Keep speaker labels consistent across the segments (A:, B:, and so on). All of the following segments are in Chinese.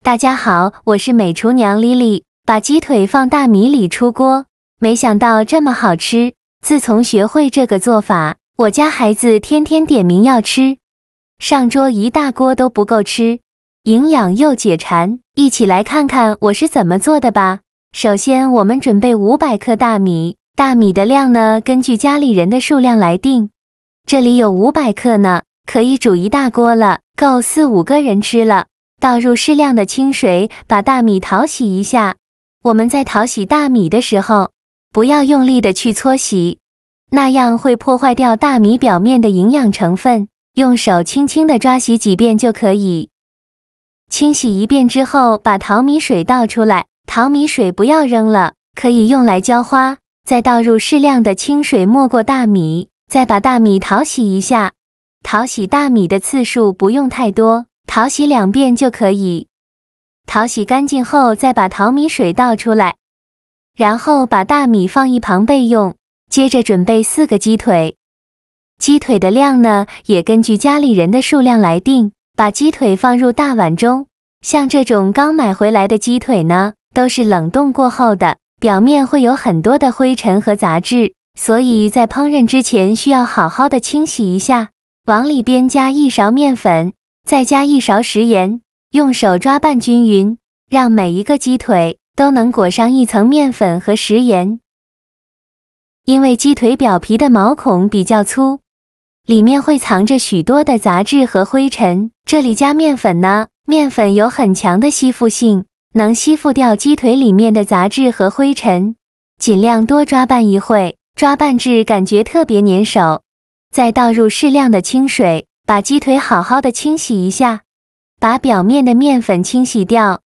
A: 大家好，我是美厨娘莉莉。把鸡腿放大米里出锅，没想到这么好吃。自从学会这个做法，我家孩子天天点名要吃，上桌一大锅都不够吃，营养又解馋。一起来看看我是怎么做的吧。首先，我们准备500克大米，大米的量呢，根据家里人的数量来定。这里有500克呢，可以煮一大锅了，够4、5个人吃了。倒入适量的清水，把大米淘洗一下。我们在淘洗大米的时候，不要用力的去搓洗，那样会破坏掉大米表面的营养成分。用手轻轻的抓洗几遍就可以。清洗一遍之后，把淘米水倒出来，淘米水不要扔了，可以用来浇花。再倒入适量的清水没过大米，再把大米淘洗一下。淘洗大米的次数不用太多，淘洗2遍就可以。淘洗干净后，再把淘米水倒出来，然后把大米放一旁备用。接着准备4个鸡腿，鸡腿的量呢，也根据家里人的数量来定。把鸡腿放入大碗中，像这种刚买回来的鸡腿呢，都是冷冻过后的，表面会有很多的灰尘和杂质，所以在烹饪之前需要好好的清洗一下。往里边加1勺面粉，再加1勺食盐，用手抓拌均匀，让每一个鸡腿都能裹上一层面粉和食盐。因为鸡腿表皮的毛孔比较粗，里面会藏着许多的杂质和灰尘。这里加面粉呢，面粉有很强的吸附性，能吸附掉鸡腿里面的杂质和灰尘。尽量多抓拌一会，抓拌至感觉特别粘手。再倒入适量的清水，把鸡腿好好的清洗一下，把表面的面粉清洗掉。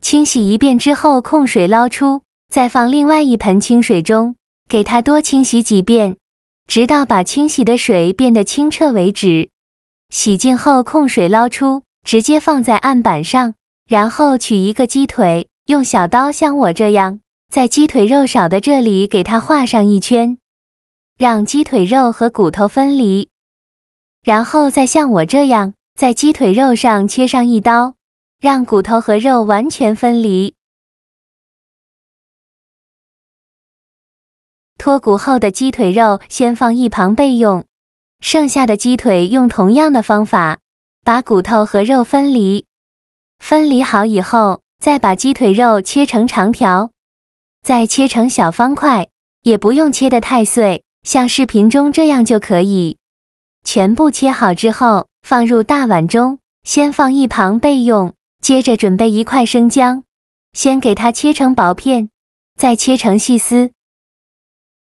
A: 清洗一遍之后控水捞出，再放另外一盆清水中，给它多清洗几遍，直到把清洗的水变得清澈为止。洗净后控水捞出，直接放在案板上，然后取一个鸡腿，用小刀像我这样，在鸡腿肉少的这里给它画上一圈，让鸡腿肉和骨头分离。然后再像我这样，在鸡腿肉上切上一刀，让骨头和肉完全分离。脱骨后的鸡腿肉先放一旁备用，剩下的鸡腿用同样的方法，把骨头和肉分离。分离好以后，再把鸡腿肉切成长条，再切成小方块，也不用切得太碎，像视频中这样就可以。全部切好之后，放入大碗中，先放一旁备用。接着准备1块生姜，先给它切成薄片，再切成细丝。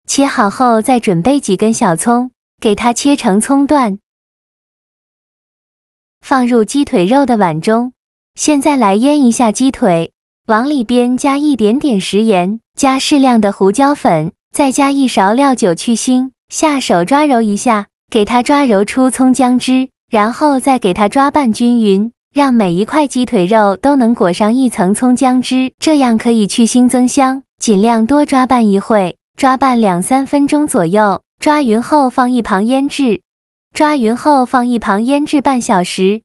A: 切好后，再准备几根小葱，给它切成葱段，放入鸡腿肉的碗中。现在来腌一下鸡腿，往里边加一点点食盐，加适量的胡椒粉，再加1勺料酒去腥，下手抓揉一下，给它抓揉出葱姜汁，然后再给它抓拌均匀，让每一块鸡腿肉都能裹上一层葱姜汁，这样可以去腥增香。尽量多抓拌一会，抓拌2、3分钟左右，抓匀后放一旁腌制。抓匀后放一旁腌制半小时，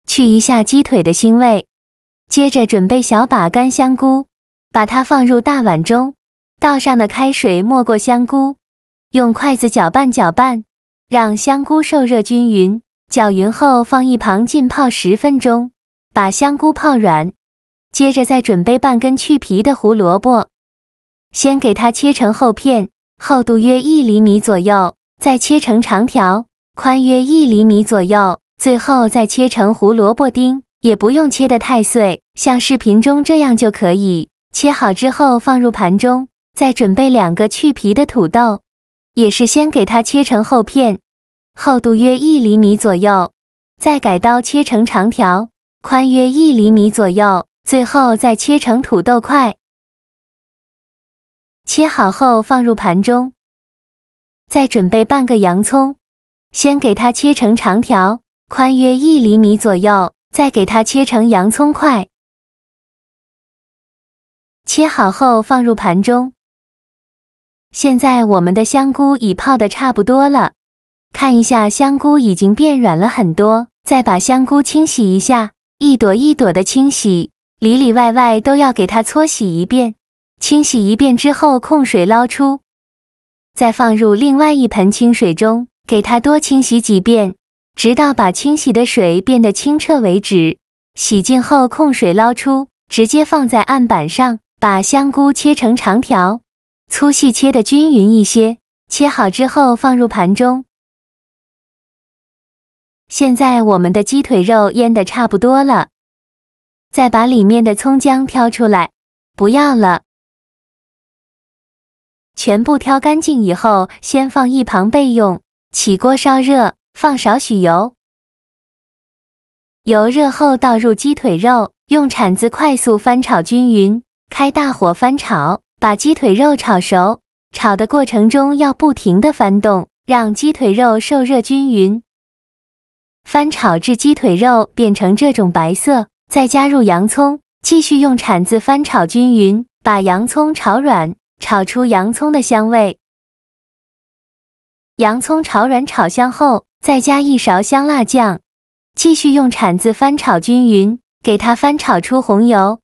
A: 去一下鸡腿的腥味。接着准备小把干香菇，把它放入大碗中，倒上的开水没过香菇，用筷子搅拌搅拌，让香菇受热均匀。搅匀后放一旁浸泡10分钟，把香菇泡软。接着再准备半根去皮的胡萝卜，先给它切成厚片，厚度约1厘米左右，再切成长条，宽约1厘米左右，最后再切成胡萝卜丁，也不用切得太碎，像视频中这样就可以。切好之后放入盘中，再准备2个去皮的土豆，也是先给它切成厚片，厚度约1厘米左右，再改刀切成长条，宽约1厘米左右，最后再切成土豆块。切好后放入盘中，再准备半个洋葱，先给它切成长条，宽约1厘米左右，再给它切成洋葱块。切好后放入盘中。现在我们的香菇已泡得差不多了，看一下香菇已经变软了很多，再把香菇清洗一下，一朵一朵的清洗，里里外外都要给它搓洗一遍。清洗一遍之后，控水捞出，再放入另外一盆清水中，给它多清洗几遍，直到把清洗的水变得清澈为止。洗净后控水捞出，直接放在案板上，把香菇切成长条，粗细切得均匀一些。切好之后放入盘中。现在我们的鸡腿肉腌得差不多了，再把里面的葱姜挑出来，不要了。全部挑干净以后，先放一旁备用。起锅烧热，放少许油。油热后倒入鸡腿肉，用铲子快速翻炒均匀，开大火翻炒，把鸡腿肉炒熟。炒的过程中要不停地翻动，让鸡腿肉受热均匀。翻炒至鸡腿肉变成这种白色，再加入洋葱，继续用铲子翻炒均匀，把洋葱炒软，炒出洋葱的香味。洋葱炒软炒香后，再加一勺香辣酱，继续用铲子翻炒均匀，给它翻炒出红油。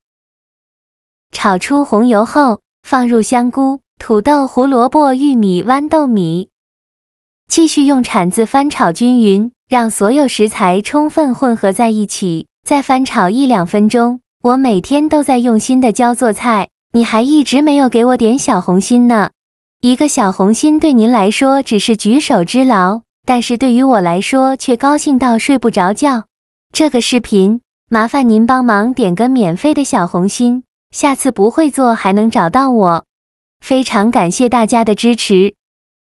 A: 炒出红油后，放入香菇、土豆、胡萝卜、玉米、豌豆米，继续用铲子翻炒均匀，让所有食材充分混合在一起，再翻炒1-2分钟。我每天都在用心的教做菜，你还一直没有给我点小红心呢。一个小红心对您来说只是举手之劳，但是对于我来说却高兴到睡不着觉。这个视频麻烦您帮忙点个免费的小红心，下次不会做还能找到我。非常感谢大家的支持。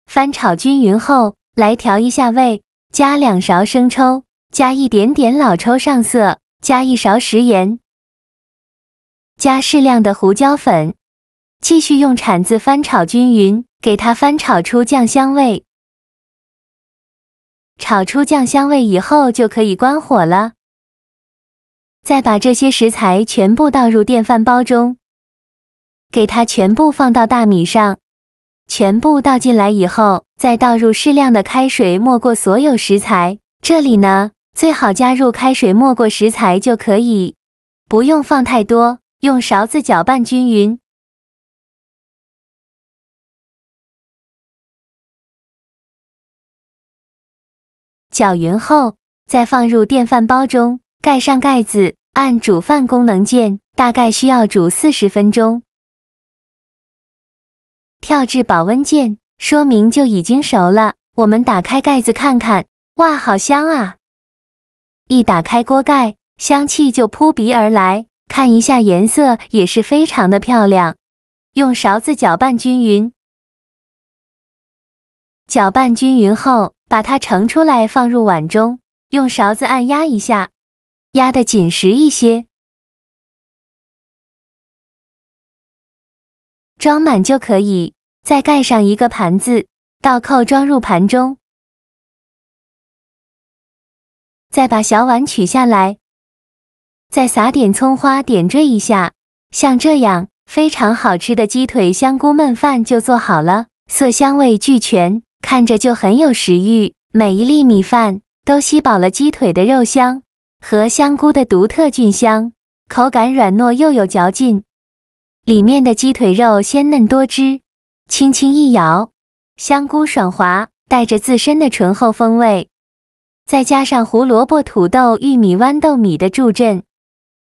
A: 翻炒均匀后，来调一下味，加2勺生抽，加一点点老抽上色，加1勺食盐，加适量的胡椒粉，继续用铲子翻炒均匀，给它翻炒出酱香味。炒出酱香味以后就可以关火了。再把这些食材全部倒入电饭煲中，给它全部放到大米上，全部倒进来以后，再倒入适量的开水没过所有食材。这里呢，最好加入开水没过食材就可以，不用放太多，用勺子搅拌均匀。搅匀后，再放入电饭煲中，盖上盖子，按煮饭功能键，大概需要煮40分钟。跳至保温键，说明就已经熟了。我们打开盖子看看，哇，好香啊！一打开锅盖，香气就扑鼻而来，看一下颜色也是非常的漂亮。用勺子搅拌均匀。搅拌均匀后，把它盛出来放入碗中，用勺子按压一下，压得紧实一些，装满就可以。再盖上一个盘子，倒扣装入盘中。再把小碗取下来，再撒点葱花点缀一下，像这样非常好吃的鸡腿香菇焖饭就做好了，色香味俱全，看着就很有食欲。每一粒米饭都吸饱了鸡腿的肉香和香菇的独特菌香，口感软糯又有嚼劲。里面的鸡腿肉鲜嫩多汁，轻轻一咬，香菇爽滑，带着自身的醇厚风味，再加上胡萝卜、土豆、玉米、豌豆米的助阵，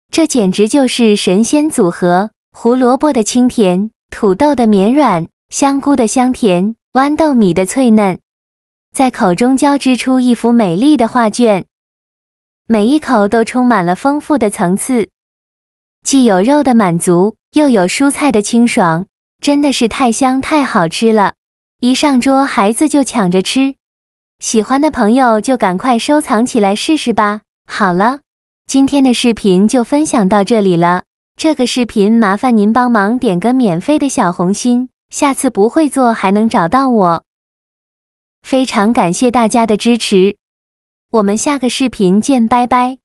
A: 这简直就是神仙组合。胡萝卜的清甜，土豆的绵软，香菇的香甜，豌豆米的脆嫩，在口中交织出一幅美丽的画卷。每一口都充满了丰富的层次，既有肉的满足，又有蔬菜的清爽，真的是太香太好吃了。一上桌，孩子就抢着吃，喜欢的朋友就赶快收藏起来试试吧。好了，今天的视频就分享到这里了。这个视频麻烦您帮忙点个免费的小红心，下次不会做还能找到我。非常感谢大家的支持，我们下个视频见，拜拜。